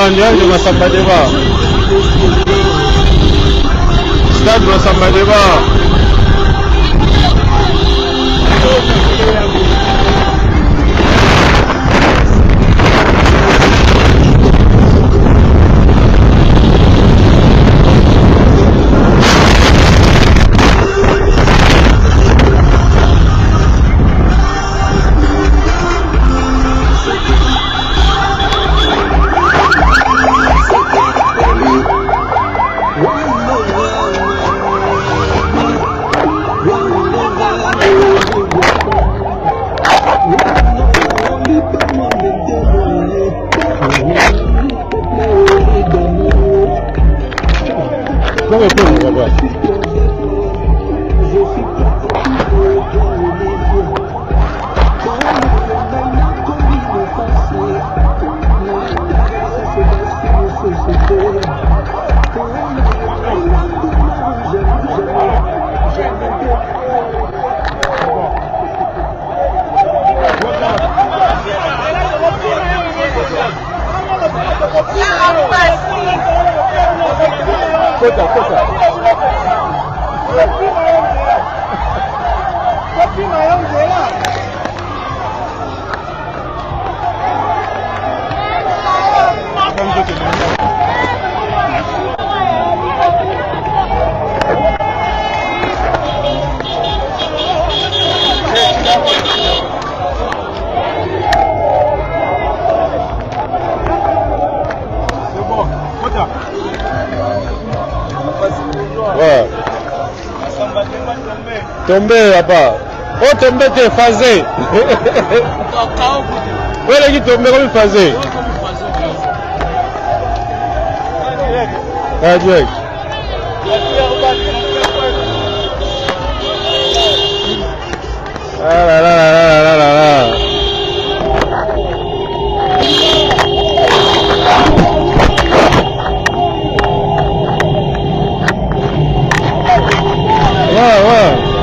en direct de Massamba Débat. Stade Massamba Débat. Tombé là-bas. Oh, tombé, t'es phasé. Oui, il est tombé comme phasé. Ah, direct. Ah là là là là là là là. Ouais, ouais.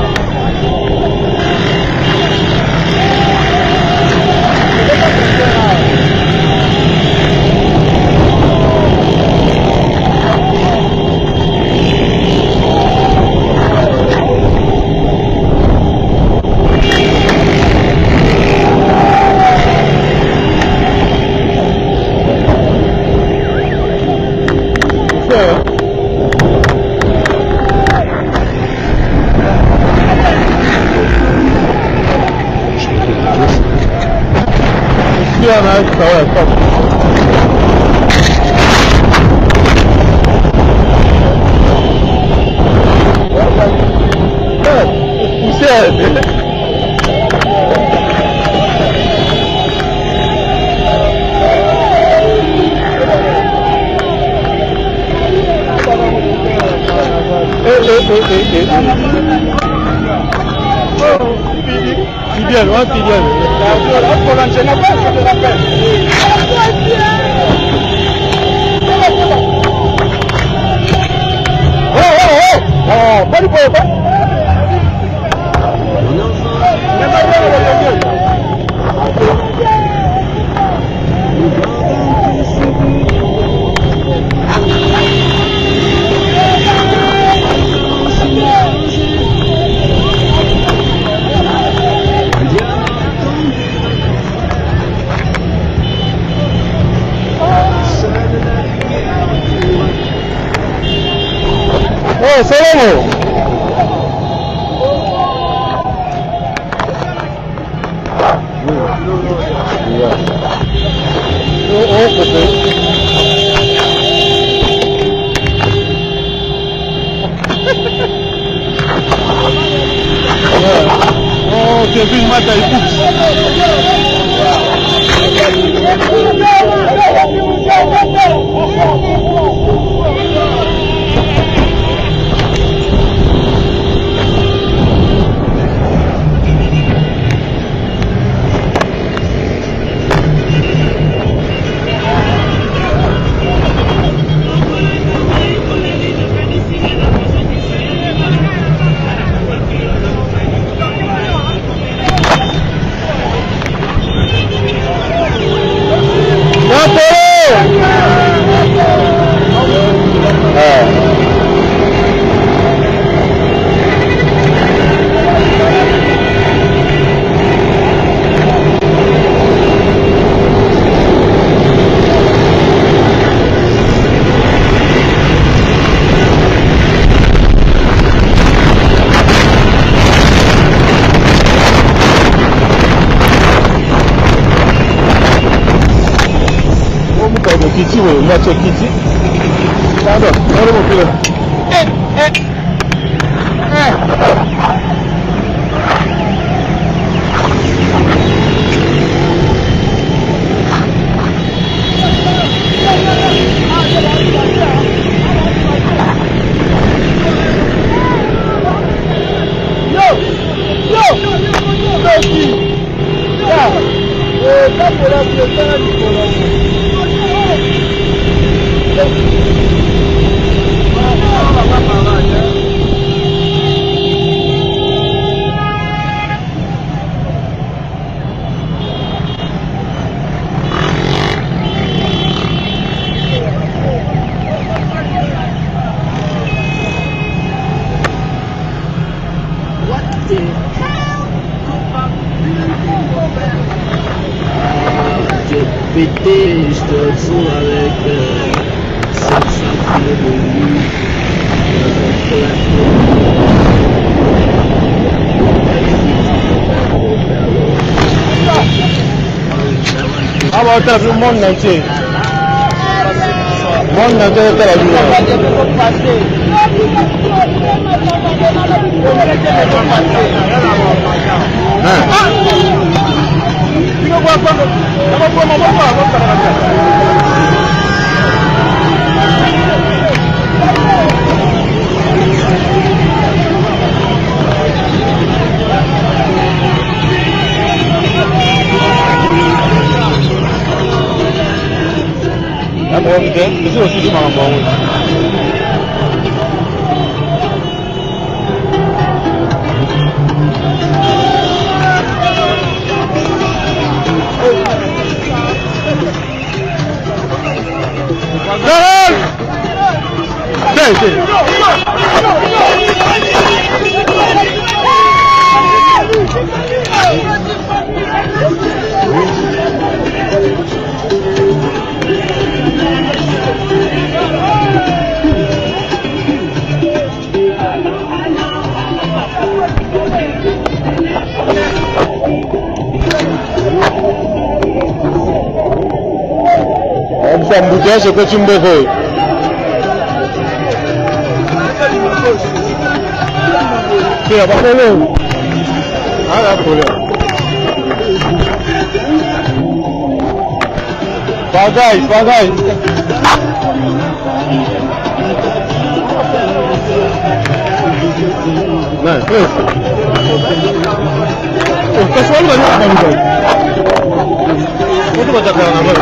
Kitty, oui, moitié Kitty. Pardon, on le montre là. Pété, je te retrouve avec 700 kilos de nuit. Ah bah t'as vu le monde entier. Le monde entier est à la lumière. C'est aussi du marambon. Embouteillage, c'est que tu me veux. C'est la problème. Ah, la problème. Bagaille, bagaille. Non, qu'est-ce qu'on va faire? Pourquoi tu vas faire un peu?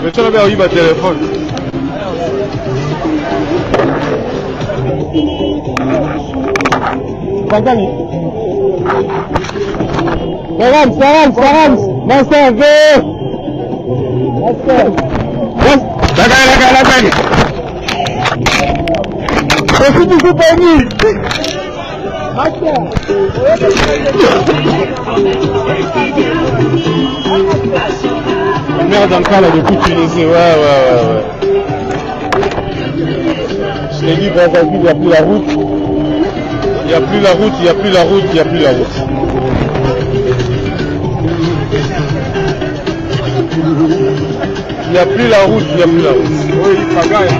Mais tu as eu ma téléphone. Salam, Master V. La gagne. C'est tout ce pays. Merde encore là depuis Tunisie, ouais. Je l'ai dit, il n'y a plus la route. Il n'y a plus la route. Il n'y a plus la route. Oui, il pagaille.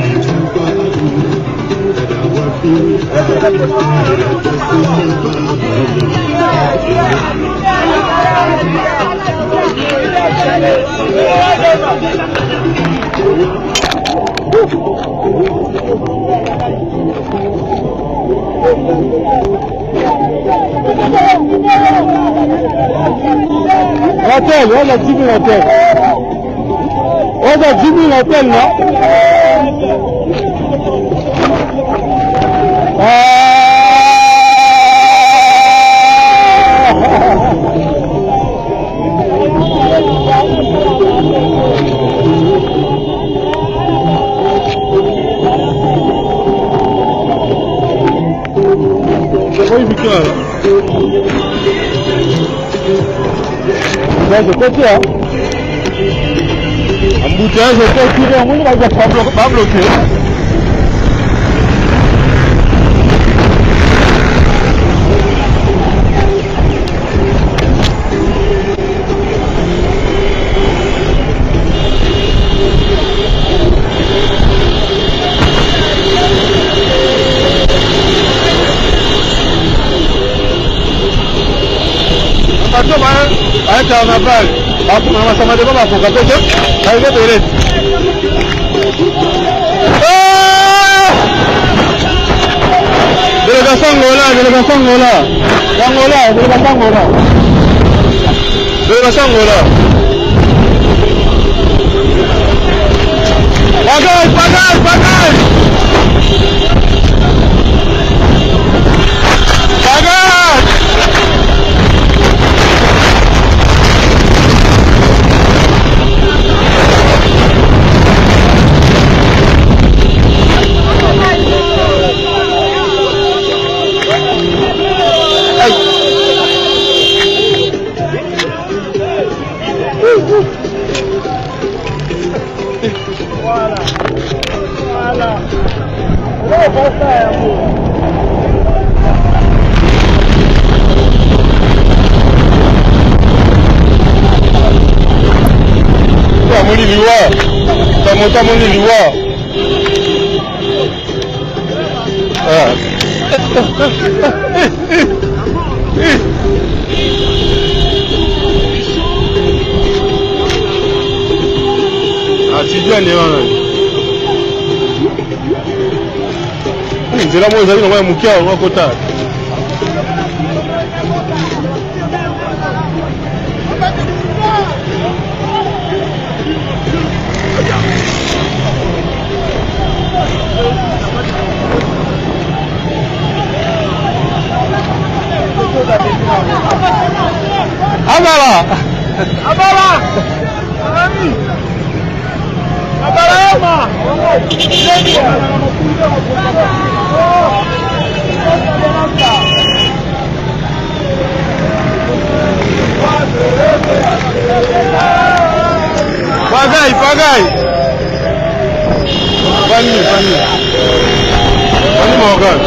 L'hôtel, on a 10 000 hôtels. On a 10 000 hôtels, non? Oui, Victor. De côté, hein. embouteillage était tiré, on va pas bloquer. Un carnaval, ça m'a demandé à faire délégation Angola. Bagage. Voilà. nzela mo ezali na ya mokia yango kota Pagai. Vani Morgan.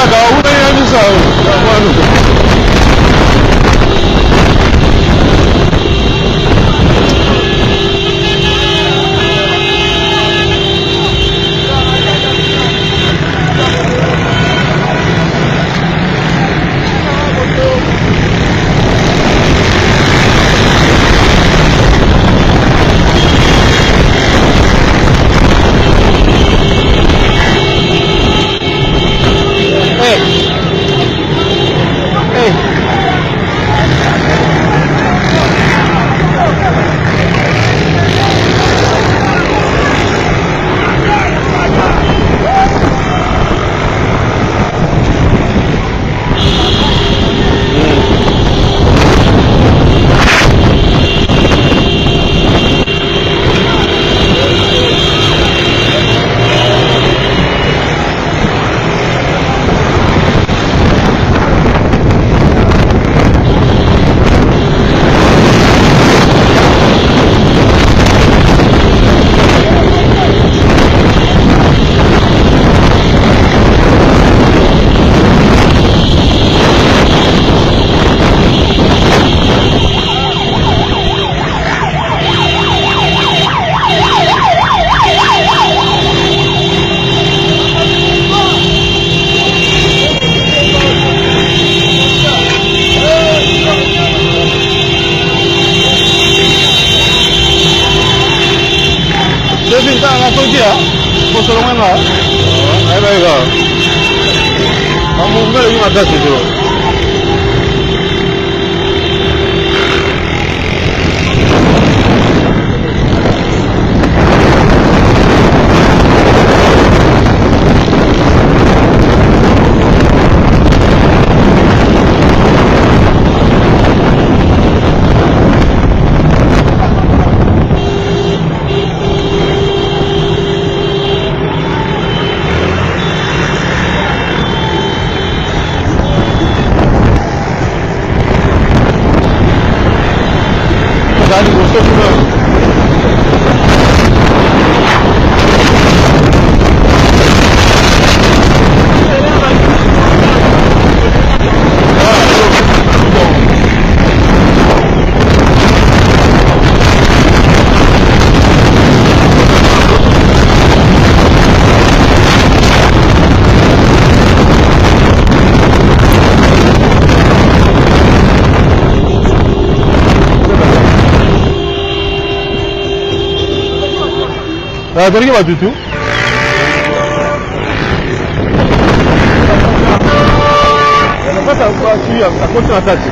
Saka una ya misa mano ça c'est tout. Dani gostou muito. Pergi waktu itu. Kenapa tak kau cuci? Tak kau cuci.